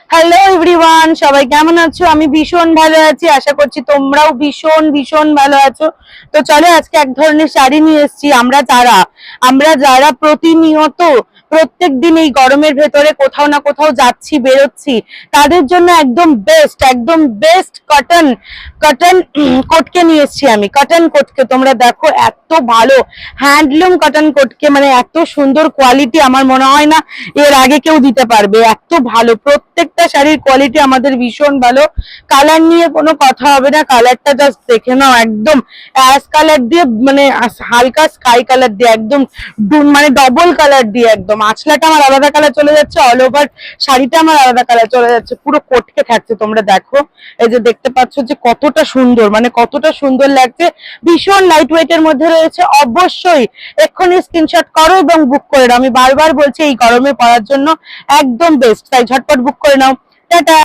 Hello everyone, সবাই কেমন আছো? আমি ভীষণ ভালো আছি, আশা করছি তোমরাও ভীষণ ভীষণ ভালো আছো। তো চলো আজকে এক ধরনের শাড়ি নিয়ে এসেছি। আমরা যারা প্রতিনিয়ত প্রত্যেক দিন এই গরমের ভেতরে কোথাও না কোথাও যাচ্ছি বেরোচ্ছি, তাদের জন্য একদম বেস্ট কটন কটন কোটকে নিয়ে এসেছি। আমি কটন কোটকে, তোমরা দেখো এত ভালো হ্যান্ডলুম কটন কোটকে, মানে এত সুন্দর কোয়ালিটি আমার মনে হয় না এর আগে কেউ দিতে পারবে। এত ভালো, প্রত্যেকটা শাড়ির কোয়ালিটি আমাদের ভীষণ ভালো। কালার নিয়ে কোনো কথা হবে না, কালারটা জাস্ট দেখে নাও, একদম অ্যাশ কালার দিয়ে, মানে হালকা স্কাই কালার দিয়ে, একদম মানে ডবল কালার দিয়ে, একদম আঁচলাটা আমার আলাদা কালার চলে যাচ্ছে, অল ওভার শাড়িটা আমার আলাদা কালার চলে যাচ্ছে, পুরো কোটকে থাকছে। তোমরা দেখো, এই যে দেখতে পাচ্ছ যে কতটা সুন্দর, মানে কতটা সুন্দর লাগছে। ভীষণ লাইট ওয়েট এর মধ্যে রয়েছে। অবশ্যই এক্ষুনি স্ক্রিনশট করো এবং বুক করে নাও। আমি বারবার বলছি এই গরমে পরার জন্য একদম বেস্ট, তাই ঝটপট বুক করে নাও। টাটা।